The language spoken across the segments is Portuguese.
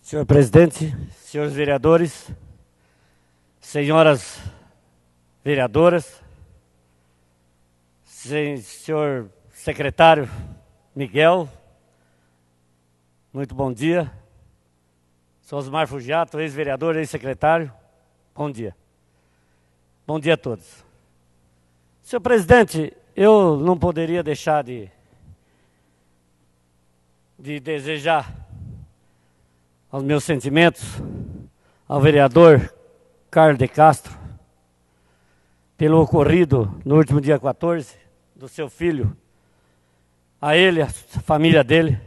Senhor presidente, senhores vereadores, senhoras vereadoras, senhor secretário Miguel, muito bom dia. Sou Osmar Fugiato, ex-vereador, ex-secretário, bom dia. Bom dia a todos. Senhor presidente, eu não poderia deixar de desejar aos meus sentimentos ao vereador Carlos de Castro pelo ocorrido no último dia 14 do seu filho, a ele, a família dele,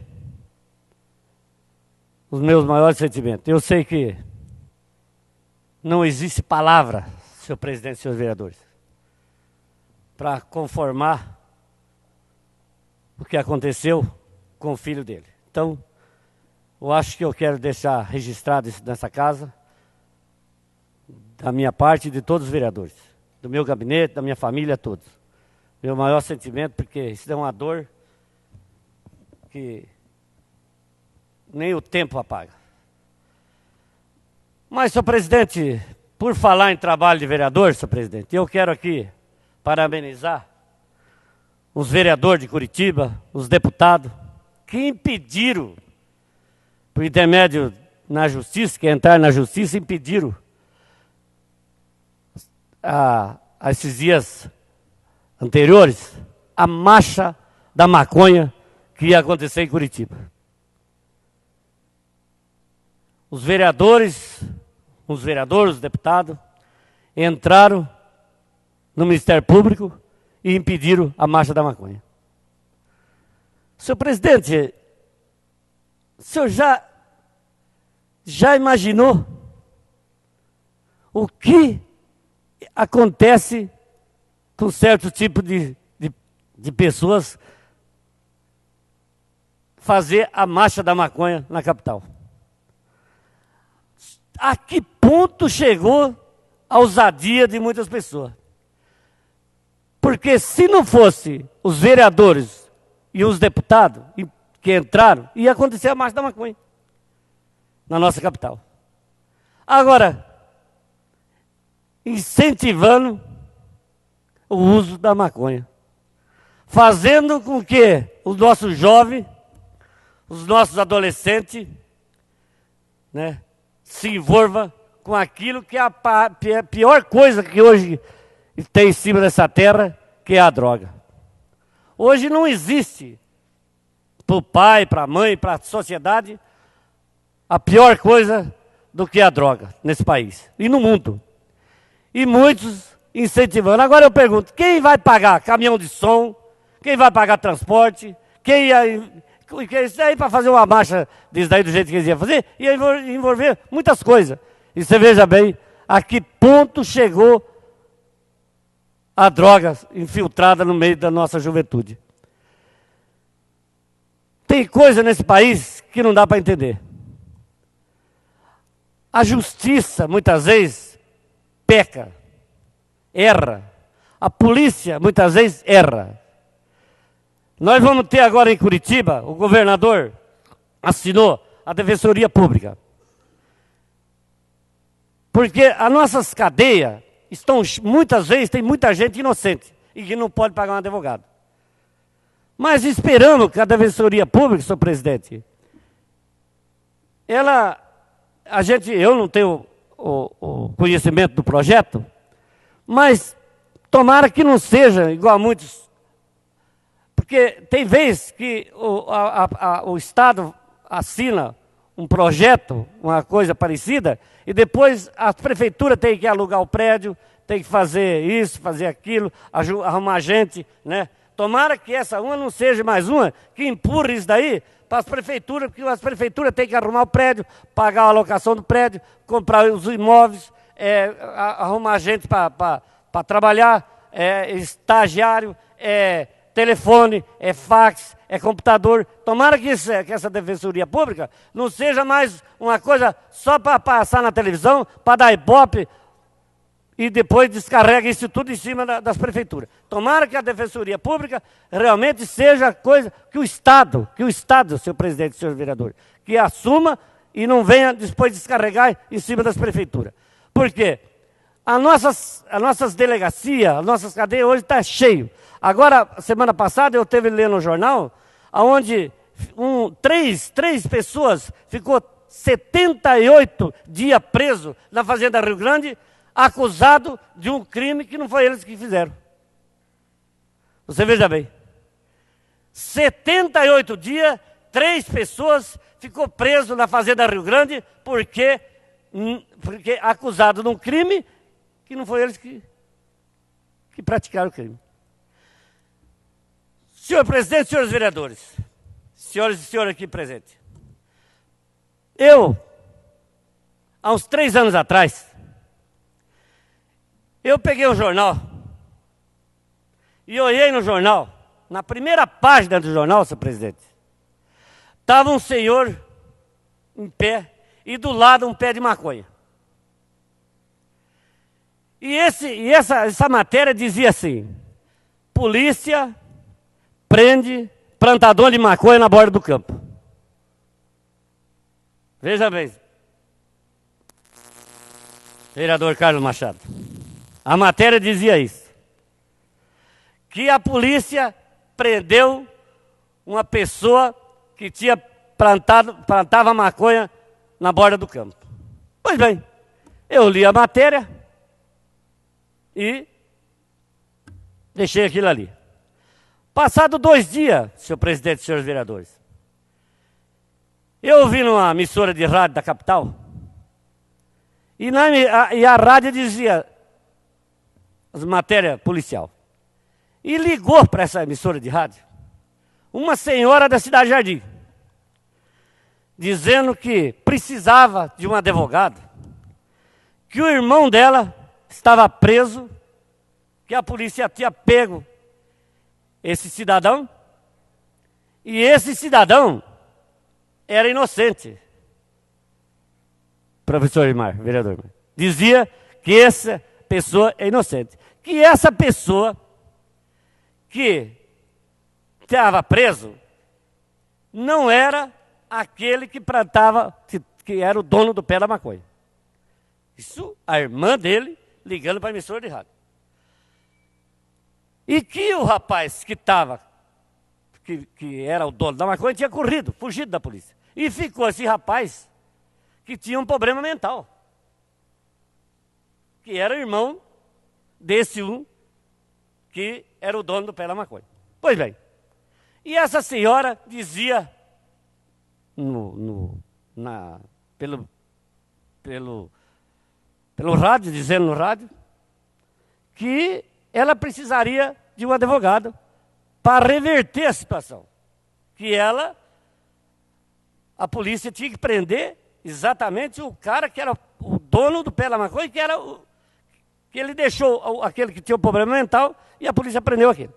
os meus maiores sentimentos. Eu sei que não existe palavra, senhor presidente e senhores vereadores, para conformar o que aconteceu com o filho dele. Então, eu acho que eu quero deixar registrado isso nessa casa, da minha parte e de todos os vereadores, do meu gabinete, da minha família, todos. Meu maior sentimento, porque isso é uma dor que nem o tempo apaga. Mas, senhor presidente, por falar em trabalho de vereador, senhor presidente, eu quero aqui parabenizar os vereadores de Curitiba, os deputados, que impediram, por intermédio na justiça, que entrar na justiça, impediram a esses dias anteriores a marcha da maconha que ia acontecer em Curitiba. Os vereadores, os deputados, entraram no Ministério Público e impediram a marcha da maconha. Senhor presidente, o senhor já imaginou o que acontece com certo tipo de pessoas fazer a marcha da maconha na capital? A que ponto chegou a ousadia de muitas pessoas? Porque se não fosse os vereadores e os deputados que entraram, ia acontecer a marcha da maconha na nossa capital. Agora, incentivando o uso da maconha, fazendo com que os nossos jovens, os nossos adolescentes, né, se envolvam com aquilo que é a pior coisa que hoje tem em cima dessa terra, que é a droga. Hoje não existe para o pai, para a mãe, para a sociedade, a pior coisa do que a droga nesse país e no mundo. E muitos incentivando. Agora eu pergunto, quem vai pagar caminhão de som? Quem vai pagar transporte? Isso aí para fazer uma marcha disso daí do jeito que eles iam fazer, ia envolver muitas coisas. E você veja bem a que ponto chegou a droga infiltrada no meio da nossa juventude. Tem coisa nesse país que não dá para entender. A justiça, muitas vezes, peca, erra. A polícia, muitas vezes, erra. Nós vamos ter agora em Curitiba, o governador assinou a Defensoria Pública. Porque as nossas cadeias estão, muitas vezes, tem muita gente inocente e que não pode pagar um advogado. Mas esperamos que a Defensoria Pública, senhor presidente, eu não tenho o conhecimento do projeto, mas tomara que não seja igual a muitos, porque tem vezes que o Estado assina um projeto, uma coisa parecida, e depois a prefeitura tem que alugar o prédio, tem que fazer isso, fazer aquilo, arrumar gente, né? Tomara que essa uma não seja mais uma que empurre isso daí para as prefeituras, porque as prefeituras têm que arrumar o prédio, pagar a alocação do prédio, comprar os imóveis, arrumar gente para trabalhar, estagiário, telefone, fax, computador. Tomara que essa Defensoria Pública não seja mais uma coisa só para passar na televisão, para dar ibope, e depois descarrega isso tudo em cima das prefeituras. Tomara que a Defensoria Pública realmente seja coisa que o Estado, senhor presidente e senhor vereador, que assuma e não venha depois descarregar em cima das prefeituras. Por quê? As nossas delegacias, as nossas cadeias hoje estão cheias. Agora, semana passada, eu esteve lendo no jornal, onde três pessoas ficou 78 dias preso na Fazenda Rio Grande, acusado de um crime que não foi eles que fizeram. Você veja bem. 78 dias, 3 pessoas ficou preso na Fazenda Rio Grande porque acusado de um crime que não foi eles que praticaram o crime. Senhor presidente, senhores vereadores, senhoras e senhores aqui presentes, eu, há uns 3 anos atrás, eu peguei um jornal e olhei no jornal, na primeira página do jornal, senhor presidente, estava um senhor em pé e do lado um pé de maconha. E essa matéria dizia assim: polícia prende plantador de maconha na borda do campo. Veja bem, vereador Carlos Machado, a matéria dizia isso, que a polícia prendeu uma pessoa que plantava maconha na borda do campo. Pois bem, eu li a matéria e deixei aquilo ali. Passado 2 dias, senhor presidente e senhores vereadores, eu ouvi numa emissora de rádio da capital, e a rádio dizia as matérias policial. E ligou para essa emissora de rádio uma senhora da Cidade Jardim, dizendo que precisava de um advogado, que o irmão dela estava preso, que a polícia tinha pego esse cidadão, e esse cidadão era inocente. Professor Irmar, vereador Irmar, dizia que essa pessoa é inocente. Que essa pessoa que estava preso não era aquele que plantava, que era o dono do pé da maconha. Isso a irmã dele ligando para a emissora de rádio. E que o rapaz que estava, que era o dono da maconha, tinha corrido, fugido da polícia. E ficou esse rapaz que tinha um problema mental, que era irmão desse que era o dono do pé da maconha. Pois bem, e essa senhora dizia pelo rádio, dizendo no rádio, que ela precisaria de um advogado para reverter a situação. Que a polícia tinha que prender exatamente o cara que era o dono do pé da maconha, que ele deixou aquele que tinha um problema mental e a polícia prendeu aquele.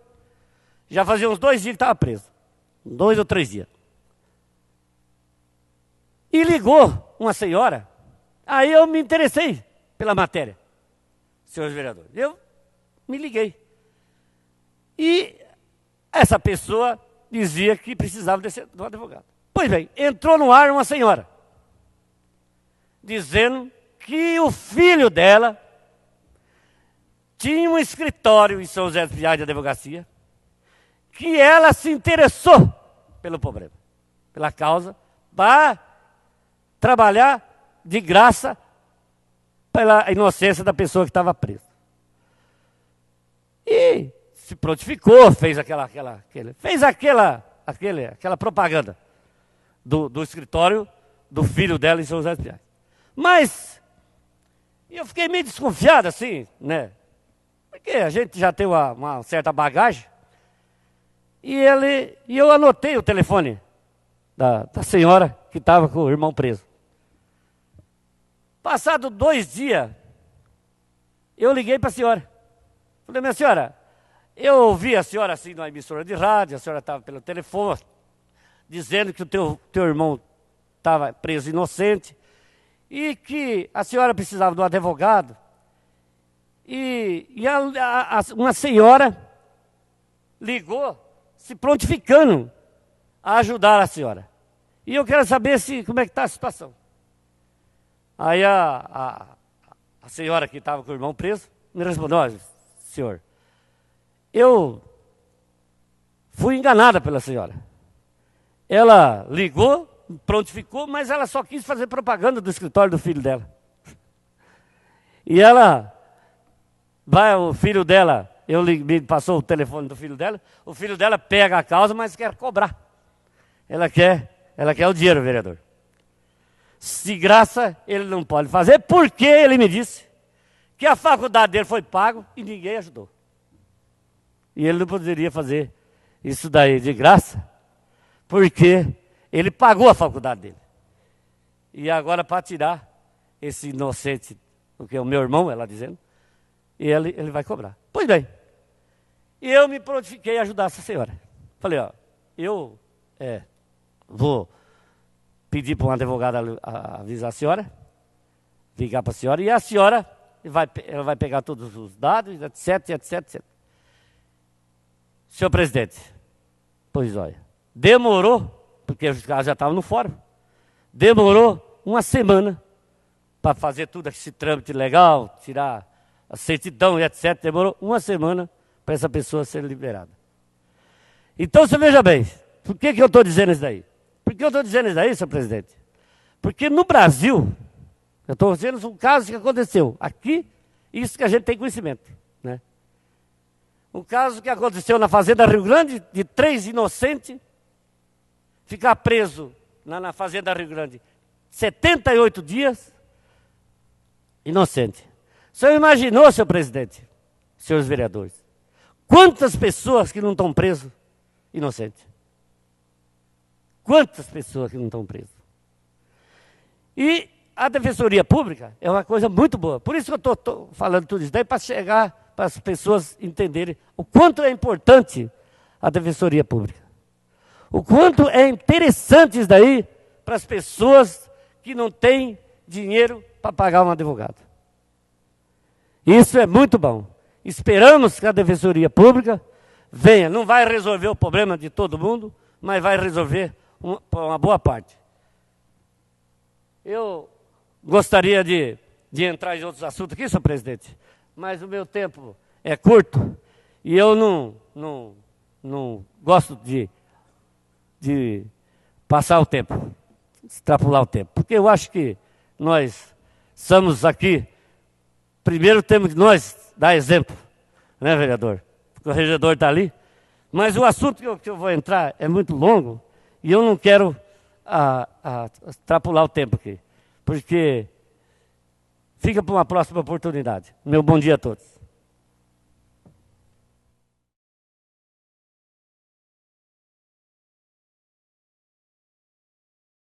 Já fazia uns 2 dias que estava preso. 2 ou 3 dias. E ligou uma senhora, aí eu me interessei pela matéria, senhores vereadores. Eu me liguei. E essa pessoa dizia que precisava do advogado. Pois bem, entrou no ar uma senhora, dizendo que o filho dela tinha um escritório em São José dos Pinhais de advocacia, que ela se interessou pelo problema, pela causa, para trabalhar de graça pela inocência da pessoa que estava presa. E se prontificou, fez aquela propaganda do escritório do filho dela em São José dos Pinhais. Mas eu fiquei meio desconfiado assim, né? Porque a gente já tem uma certa bagagem. E eu anotei o telefone da senhora que estava com o irmão preso. Passado 2 dias, eu liguei para a senhora. Falei: minha senhora, eu ouvi a senhora assim numa emissora de rádio, a senhora estava pelo telefone, dizendo que o teu irmão estava preso inocente e que a senhora precisava de um advogado. E uma senhora ligou se prontificando a ajudar a senhora. E eu quero saber como é que está a situação. Aí a senhora que estava com o irmão preso me respondeu: olha, senhor, eu fui enganada pela senhora. Ela ligou, prontificou, mas ela só quis fazer propaganda do escritório do filho dela. E ela, o filho dela, me passou o telefone do filho dela, o filho dela pega a causa, mas quer cobrar. Ela quer o dinheiro, vereador. De graça ele não pode fazer, porque ele me disse que a faculdade dele foi pago e ninguém ajudou. E ele não poderia fazer isso daí de graça, porque ele pagou a faculdade dele. E agora para tirar esse inocente, porque é o meu irmão, ela dizendo, e ele vai cobrar. Pois bem, e eu me prontifiquei a ajudar essa senhora. Falei, ó, eu vou pedir para um advogado avisar a senhora, ligar para a senhora, e a senhora ela vai pegar todos os dados, etc, etc, etc. Senhor presidente, pois olha, demorou, porque os caras já estavam no fórum, demorou uma semana para fazer tudo esse trâmite legal, tirar a certidão e etc. Demorou uma semana para essa pessoa ser liberada. Então você veja bem, por que eu estou dizendo isso daí? Por que eu estou dizendo isso daí, senhor presidente? Porque no Brasil, eu estou dizendo um caso que aconteceu aqui, isso que a gente tem conhecimento, né? Um caso que aconteceu na Fazenda Rio Grande, de 3 inocentes, ficar preso na Fazenda Rio Grande 78 dias, inocente. O senhor imaginou, senhor presidente, senhores vereadores, quantas pessoas que não estão presas inocentes? Quantas pessoas que não estão presas? E a Defensoria Pública é uma coisa muito boa. Por isso que eu estou falando tudo isso daí, para chegar, para as pessoas entenderem o quanto é importante a Defensoria Pública. O quanto é interessante isso daí para as pessoas que não têm dinheiro para pagar um advogado. Isso é muito bom. Esperamos que a Defensoria Pública venha. Não vai resolver o problema de todo mundo, mas vai resolver uma boa parte. Eu gostaria de entrar em outros assuntos aqui, senhor presidente, mas o meu tempo é curto e eu não gosto de passar o tempo, extrapolar o tempo, porque eu acho que nós estamos aqui, primeiro temos que nós dar exemplo, né, vereador? Porque o regedor está ali, mas o assunto que eu vou entrar é muito longo e eu não quero extrapolar o tempo aqui, porque fica para uma próxima oportunidade. Meu bom dia a todos.